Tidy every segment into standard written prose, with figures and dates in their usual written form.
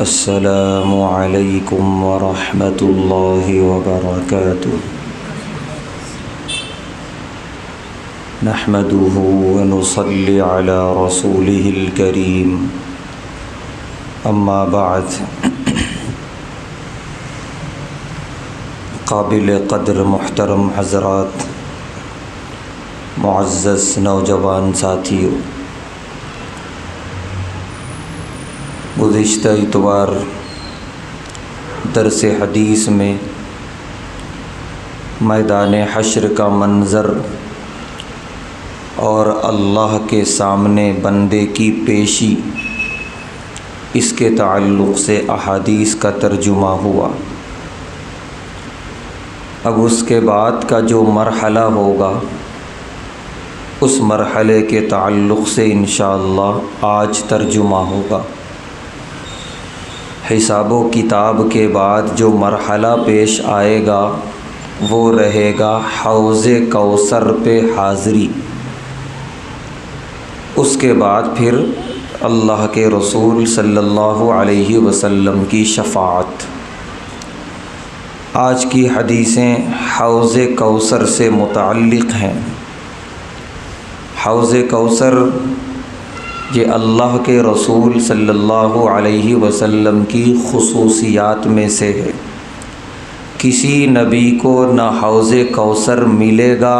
السلام علیکم ورحمۃ اللہ وبرکاتہ نحمده ونصلی علی رسوله الکریم اما بعد قابل قدر محترم حضرات، معزز نوجوان ساتھیوں، گزشتہ اتوار درس حدیث میں میدان حشر کا منظر اور اللہ کے سامنے بندے کی پیشی، اس کے تعلق سے احادیث کا ترجمہ ہوا۔ اب اس کے بعد کا جو مرحلہ ہوگا، اس مرحلے کے تعلق سے انشاءاللہ آج ترجمہ ہوگا۔ حساب و کتاب کے بعد جو مرحلہ پیش آئے گا وہ رہے گا حوض کوثر پہ حاضری۔ اس کے بعد پھر اللہ کے رسول صلی اللہ علیہ وسلم کی شفاعت۔ آج کی حدیثیں حوض کوثر سے متعلق ہیں۔ حوض کوثر یہ اللہ کے رسول صلی اللہ علیہ وسلم کی خصوصیات میں سے ہے۔ کسی نبی کو نہ حوض کوثر ملے گا،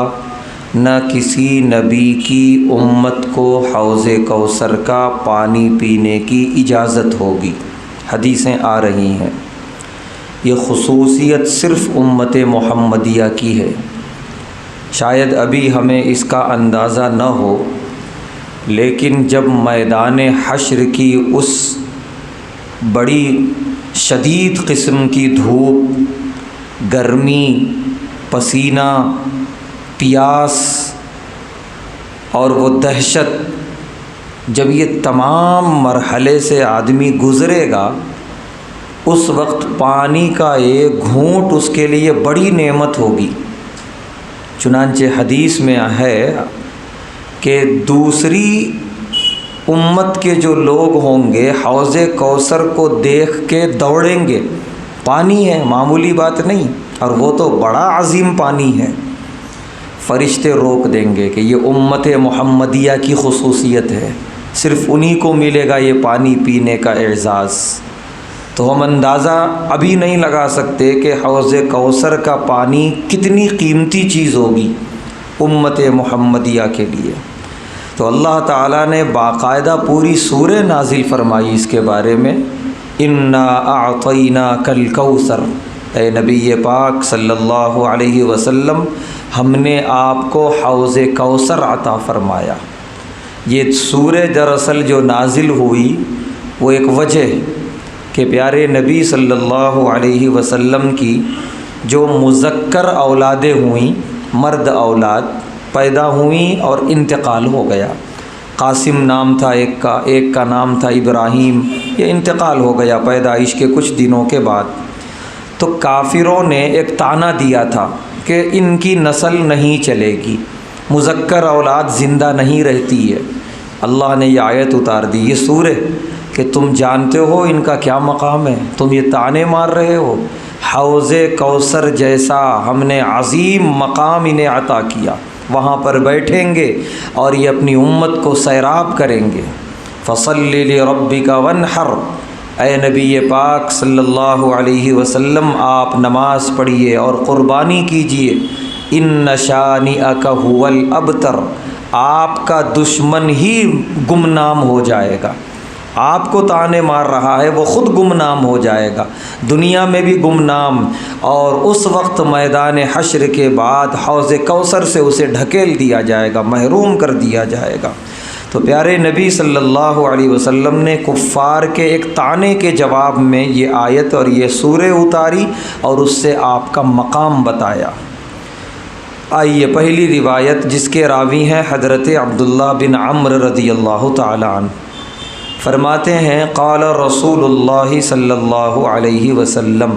نہ کسی نبی کی امت کو حوض کوثر کا پانی پینے کی اجازت ہوگی۔ حدیثیں آ رہی ہیں۔ یہ خصوصیت صرف امت محمدیہ کی ہے۔ شاید ابھی ہمیں اس کا اندازہ نہ ہو، لیکن جب میدان حشر کی اس بڑی شدید قسم کی دھوپ، گرمی، پسینہ، پیاس اور وہ دہشت، جب یہ تمام مرحلے سے آدمی گزرے گا، اس وقت پانی کا ایک گھونٹ اس کے لیے بڑی نعمت ہوگی۔ چنانچہ حدیث میں ہے کہ دوسری امت کے جو لوگ ہوں گے حوض کوثر کو دیکھ کے دوڑیں گے۔ پانی ہے، معمولی بات نہیں، اور وہ تو بڑا عظیم پانی ہے۔ فرشتے روک دیں گے کہ یہ امت محمدیہ کی خصوصیت ہے، صرف انہی کو ملے گا یہ پانی پینے کا اعزاز۔ تو ہم اندازہ ابھی نہیں لگا سکتے کہ حوض کوثر کا پانی کتنی قیمتی چیز ہوگی امت محمدیہ کے لیے۔ تو اللہ تعالیٰ نے باقاعدہ پوری سورہ نازل فرمائی اس کے بارے میں، انا اعطیناک الکوثر، اے نبی پاک صلی اللہ علیہ وسلم، ہم نے آپ کو حوض کوثر عطا فرمایا۔ یہ سورہ دراصل جو نازل ہوئی وہ ایک وجہ کہ پیارے نبی صلی اللہ علیہ وسلم کی جو مذکر اولادیں ہوئیں، مرد اولاد پیدا ہوئیں اور انتقال ہو گیا۔ قاسم نام تھا ایک کا نام تھا ابراہیم، یہ انتقال ہو گیا پیدائش کے کچھ دنوں کے بعد۔ تو کافروں نے ایک طعنہ دیا تھا کہ ان کی نسل نہیں چلے گی، مذکر اولاد زندہ نہیں رہتی ہے۔ اللہ نے یہ آیت اتار دی، یہ سورہ کہ تم جانتے ہو ان کا کیا مقام ہے، تم یہ طعنے مار رہے ہو۔ حوض کوثر جیسا ہم نے عظیم مقام انہیں عطا کیا، وہاں پر بیٹھیں گے اور یہ اپنی امت کو سیراب کریں گے۔ فصلی لربک وانحر، اے نبی پاک صلی اللہ علیہ وسلم، آپ نماز پڑھیے اور قربانی کیجیے۔ ان شانئک ھو الابتر، آپ کا دشمن ہی گمنام ہو جائے گا۔ آپ کو طعنے مار رہا ہے، وہ خود گمنام ہو جائے گا، دنیا میں بھی گمنام، اور اس وقت میدان حشر کے بعد حوض کوثر سے اسے ڈھکیل دیا جائے گا، محروم کر دیا جائے گا۔ تو پیارے نبی صلی اللہ علیہ وسلم نے کفار کے ایک طعنے کے جواب میں یہ آیت اور یہ سورہ اتاری اور اس سے آپ کا مقام بتایا۔ آئیے پہلی روایت جس کے راوی ہیں حضرت عبداللہ بن عمرو رضی اللہ تعالی عنہ، فرماتے ہیں قال رسول اللہ صلی اللہ علیہ وسلم،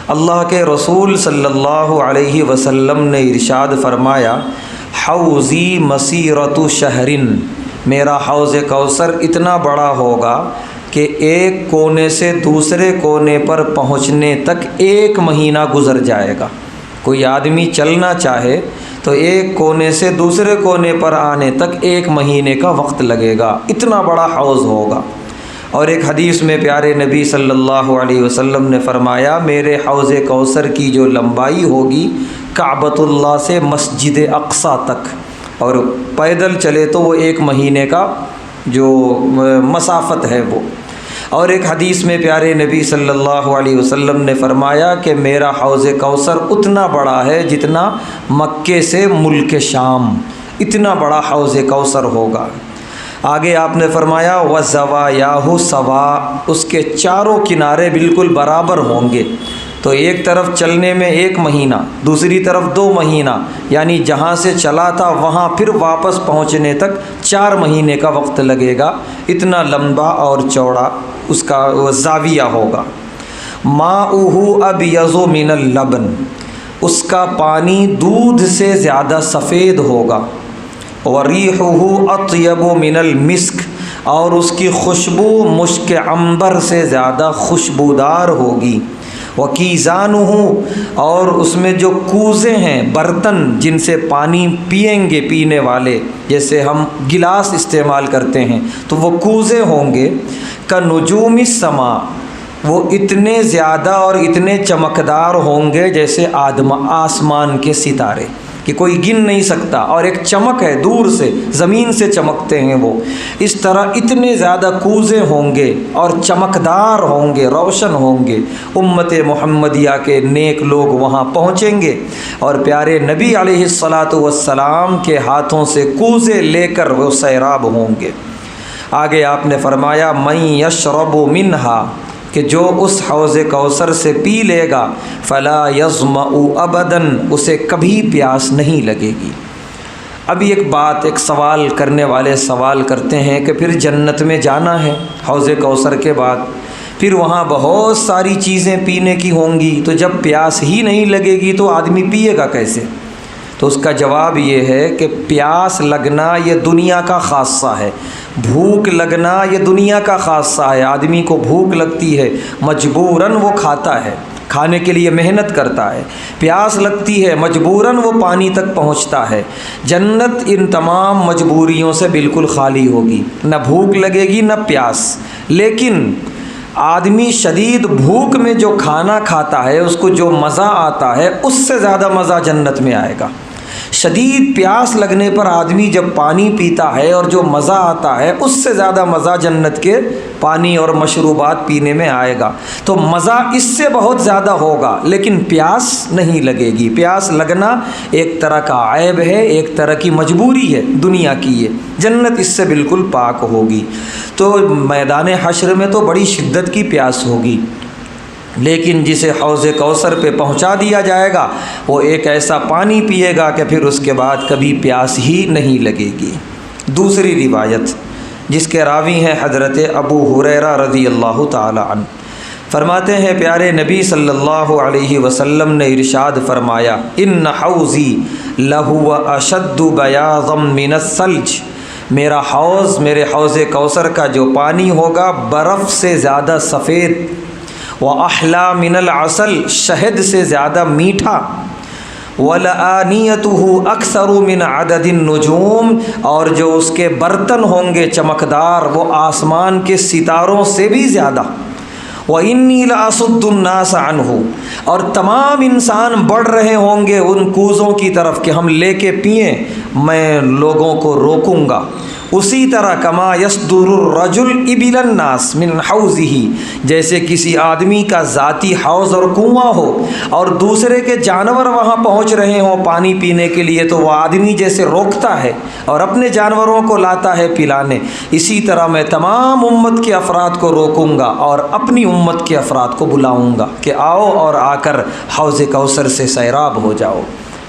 اللہ کے رسول صلی اللہ علیہ وسلم نے ارشاد فرمایا، حوضی مسیرۃ شہرن، میرا حوض کوثر اتنا بڑا ہوگا کہ ایک کونے سے دوسرے کونے پر پہنچنے تک 1 مہینہ گزر جائے گا۔ کوئی آدمی چلنا چاہے تو ایک کونے سے دوسرے کونے پر آنے تک 1 مہینے کا وقت لگے گا، اتنا بڑا حوض ہوگا۔ اور ایک حدیث میں پیارے نبی صلی اللہ علیہ وسلم نے فرمایا، میرے حوض کوثر کی جو لمبائی ہوگی کعبۃ اللہ سے مسجد اقصیٰ تک، اور پیدل چلے تو وہ 1 مہینے کا جو مسافت ہے وہ۔ اور ایک حدیث میں پیارے نبی صلی اللہ علیہ وسلم نے فرمایا کہ میرا حوض کوثر اتنا بڑا ہے جتنا مکے سے ملک شام، اتنا بڑا حوض کوثر ہوگا۔ آگے آپ نے فرمایا وَزَوَایَاهُ سَوَاءٌ، اس کے چاروں کنارے بالکل برابر ہوں گے۔ تو ایک طرف چلنے میں 1 مہینہ، دوسری طرف 2 مہینہ، یعنی جہاں سے چلا تھا وہاں پھر واپس پہنچنے تک 4 مہینے کا وقت لگے گا، اتنا لمبا اور چوڑا اس کا زاویہ ہوگا۔ مَاؤُهُ أَبْيَضُ مِنَ اللَّبَنِ، اس کا پانی دودھ سے زیادہ سفید ہوگا۔ وَرِيحُهُ أَطْيَبُ مِنَ الْمِسْكِ، اور اس کی خوشبو مشک عنبر سے زیادہ خوشبودار ہوگی۔ وَكِيزَانُهُ، اور اس میں جو کوزے ہیں، برتن جن سے پانی پئیں گے پینے والے، جیسے ہم گلاس استعمال کرتے ہیں تو وہ کوزے ہوں گے۔ كَنُجُومِ السَّمَاءِ، وہ اتنے زیادہ اور اتنے چمکدار ہوں گے جیسے آسمان کے ستارے، کہ کوئی گن نہیں سکتا، اور ایک چمک ہے دور سے زمین سے چمکتے ہیں وہ، اس طرح اتنے زیادہ کوزے ہوں گے اور چمکدار ہوں گے، روشن ہوں گے۔ امت محمدیہ کے نیک لوگ وہاں پہنچیں گے اور پیارے نبی علیہ الصلاۃ کے ہاتھوں سے کوزے لے کر وہ سیراب ہوں گے۔ آگے آپ نے فرمایا من یشرب منہا، کہ جو اس حوض کوثر سے پی لے گا فلا یظمأ ابدا، اسے کبھی پیاس نہیں لگے گی۔ اب ایک بات، ایک سوال کرنے والے سوال کرتے ہیں کہ پھر جنت میں جانا ہے حوض کوثر کے بعد، پھر وہاں بہت ساری چیزیں پینے کی ہوں گی، تو جب پیاس ہی نہیں لگے گی تو آدمی پیے گا کیسے؟ تو اس کا جواب یہ ہے کہ پیاس لگنا یہ دنیا کا خاصہ ہے، بھوک لگنا یہ دنیا کا خاصہ ہے۔ آدمی کو بھوک لگتی ہے، مجبوراً وہ کھاتا ہے، کھانے کے لیے محنت کرتا ہے۔ پیاس لگتی ہے، مجبوراً وہ پانی تک پہنچتا ہے۔ جنت ان تمام مجبوریوں سے بالکل خالی ہوگی، نہ بھوک لگے گی نہ پیاس۔ لیکن آدمی شدید بھوک میں جو کھانا کھاتا ہے، اس کو جو مزہ آتا ہے، اس سے زیادہ مزہ جنت میں آئے گا۔ شدید پیاس لگنے پر آدمی جب پانی پیتا ہے اور جو مزہ آتا ہے، اس سے زیادہ مزہ جنت کے پانی اور مشروبات پینے میں آئے گا۔ تو مزہ اس سے بہت زیادہ ہوگا، لیکن پیاس نہیں لگے گی۔ پیاس لگنا ایک طرح کا عیب ہے، ایک طرح کی مجبوری ہے دنیا کی، یہ جنت اس سے بالکل پاک ہوگی۔ تو میدان حشر میں تو بڑی شدت کی پیاس ہوگی، لیکن جسے حوض کوثر پہ پہنچا دیا جائے گا وہ ایک ایسا پانی پیے گا کہ پھر اس کے بعد کبھی پیاس ہی نہیں لگے گی۔ دوسری روایت جس کے راوی ہیں حضرت ابو ہریرہ رضی اللہ تعالی عنہ، فرماتے ہیں پیارے نبی صلی اللہ علیہ وسلم نے ارشاد فرمایا ان حوضی لہو اشد بیاضا من الثلج، میرا حوض، میرے حوض کوثر کا جو پانی ہوگا برف سے زیادہ سفید، وَأَحْلَى مِنَ الْعَسَلِ، شہد سے زیادہ میٹھا، وَلَآنِيَتُهُ أَكْثَرُ مِنْ عَدَدِ النُّجُومِ، اور جو اس کے برتن ہوں گے چمکدار، وہ آسمان کے ستاروں سے بھی زیادہ، وَإِنِّي لَأَصُدُّ النَّاسَ عَنْهُ، اور تمام انسان بڑھ رہے ہوں گے ان کوزوں کی طرف کہ ہم لے کے پئیں، میں لوگوں کو روکوں گا۔ اسی طرح کما یصدر الرجل ابل الناس من حوضہ، جیسے کسی آدمی کا ذاتی حوض اور کنواں ہو اور دوسرے کے جانور وہاں پہنچ رہے ہوں پانی پینے کے لیے، تو وہ آدمی جیسے روکتا ہے اور اپنے جانوروں کو لاتا ہے پلانے، اسی طرح میں تمام امت کے افراد کو روکوں گا اور اپنی امت کے افراد کو بلاؤں گا کہ آؤ اور آ کر حوض کوثر سے سیراب ہو جاؤ۔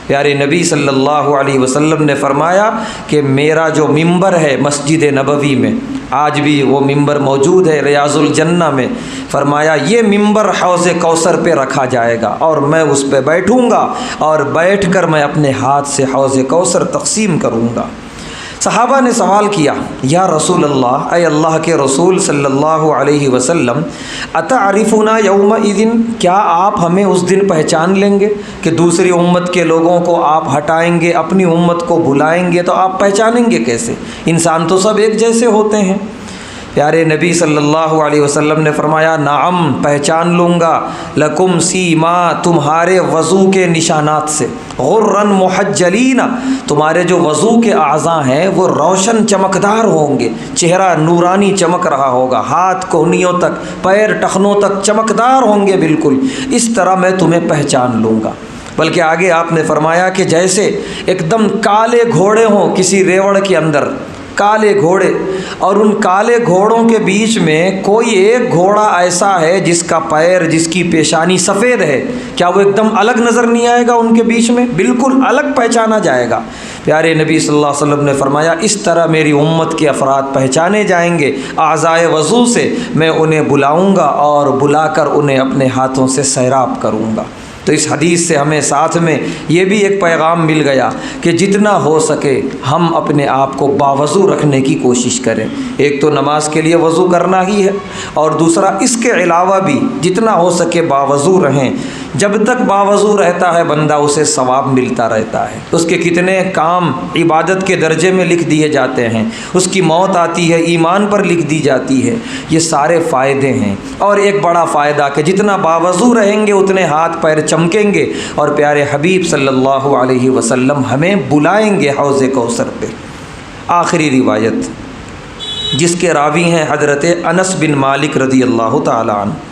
پیارے نبی صلی اللہ علیہ وسلم نے فرمایا کہ میرا جو ممبر ہے مسجد نبوی میں، آج بھی وہ ممبر موجود ہے ریاض الجنہ میں، فرمایا یہ ممبر حوض کوثر پہ رکھا جائے گا اور میں اس پہ بیٹھوں گا اور بیٹھ کر میں اپنے ہاتھ سے حوض کوثر تقسیم کروں گا۔ صحابہ نے سوال کیا، یا رسول اللہ، اے اللہ کے رسول صلی اللہ علیہ وسلم، اتعرفنا یومئذ، کیا آپ ہمیں اس دن پہچان لیں گے کہ دوسری امت کے لوگوں کو آپ ہٹائیں گے، اپنی امت کو بلائیں گے، تو آپ پہچانیں گے کیسے؟ انسان تو سب ایک جیسے ہوتے ہیں۔ پیارے نبی صلی اللہ علیہ وسلم نے فرمایا، نعم، پہچان لوں گا، لکم سیما، تمہارے وضو کے نشانات سے، غرن محجلین، تمہارے جو وضو کے اعضاء ہیں وہ روشن چمکدار ہوں گے، چہرہ نورانی چمک رہا ہوگا، ہاتھ کہنیوں تک، پیر ٹخنوں تک چمکدار ہوں گے، بالکل اس طرح میں تمہیں پہچان لوں گا۔ بلکہ آگے آپ نے فرمایا کہ جیسے ایک دم کالے گھوڑے ہوں کسی ریوڑ کے اندر، کالے گھوڑے، اور ان کالے گھوڑوں کے بیچ میں کوئی ایک گھوڑا ایسا ہے جس کا پیر، جس کی پیشانی سفید ہے، کیا وہ ایک دم الگ نظر نہیں آئے گا ان کے بیچ میں؟ بالکل الگ پہچانا جائے گا۔ پیارے نبی صلی اللہ علیہ وسلم نے فرمایا، اس طرح میری امت کے افراد پہچانے جائیں گے اعضائے وضو سے، میں انہیں بلاؤں گا اور بلا کر انہیں اپنے ہاتھوں سے سیراب کروں گا۔ تو اس حدیث سے ہمیں ساتھ میں یہ بھی ایک پیغام مل گیا کہ جتنا ہو سکے ہم اپنے آپ کو باوضو رکھنے کی کوشش کریں۔ ایک تو نماز کے لیے وضو کرنا ہی ہے، اور دوسرا اس کے علاوہ بھی جتنا ہو سکے باوضو رہیں۔ جب تک باوضو رہتا ہے بندہ، اسے ثواب ملتا رہتا ہے، اس کے کتنے کام عبادت کے درجے میں لکھ دیے جاتے ہیں، اس کی موت آتی ہے ایمان پر لکھ دی جاتی ہے۔ یہ سارے فائدے ہیں، اور ایک بڑا فائدہ کہ جتنا باوضو رہیں گے اتنے ہاتھ پیر چمکیں گے، اور پیارے حبیب صلی اللہ علیہ وسلم ہمیں بلائیں گے حوض کوثر پہ۔ آخری روایت جس کے راوی ہیں حضرت انس بن مالک رضی اللہ تعالی عنہ،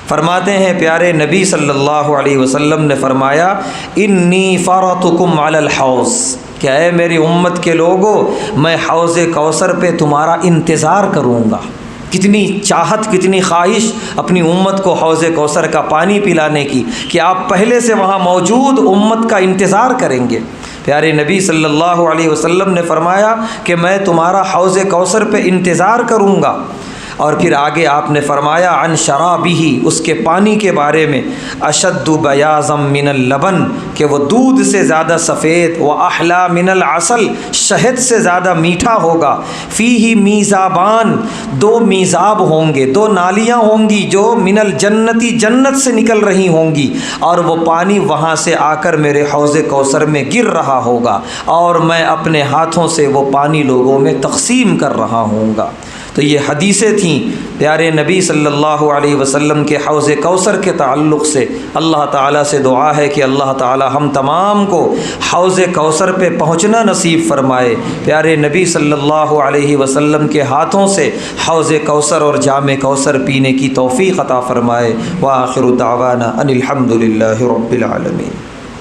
فرماتے ہیں پیارے نبی صلی اللہ علیہ وسلم نے فرمایا، انی فرطکم علی الحوض، کہ اے میری امت کے لوگوں، میں حوض کوثر پہ تمہارا انتظار کروں گا۔ کتنی چاہت، کتنی خواہش اپنی امت کو حوض کوثر کا پانی پلانے کی، کہ آپ پہلے سے وہاں موجود امت کا انتظار کریں گے۔ پیارے نبی صلی اللہ علیہ وسلم نے فرمایا کہ میں تمہارا حوض کوثر پہ انتظار کروں گا۔ اور پھر آگے آپ نے فرمایا، عن شرابہ، اس کے پانی کے بارے میں، اشد بیاضا من اللبن، کہ وہ دودھ سے زیادہ سفید، و احلا من العسل، شہد سے زیادہ میٹھا ہوگا، فیہ میزابان، دو میزاب ہوں گے، دو نالیاں ہوں گی جو من الجنتی، جنت سے نکل رہی ہوں گی، اور وہ پانی وہاں سے آ کر میرے حوض کوثر میں گر رہا ہوگا، اور میں اپنے ہاتھوں سے وہ پانی لوگوں میں تقسیم کر رہا ہوں گا۔ تو یہ حدیثیں تھیں پیارے نبی صلی اللہ علیہ وسلم کے حوض کوثر کے تعلق سے۔ اللہ تعالیٰ سے دعا ہے کہ اللہ تعالیٰ ہم تمام کو حوض کوثر پہ پہنچنا نصیب فرمائے، پیارے نبی صلی اللہ علیہ وسلم کے ہاتھوں سے حوض کوثر اور جام کوثر پینے کی توفیق عطا فرمائے۔ وآخر دعوانا ان الحمد للہ رب العالمین۔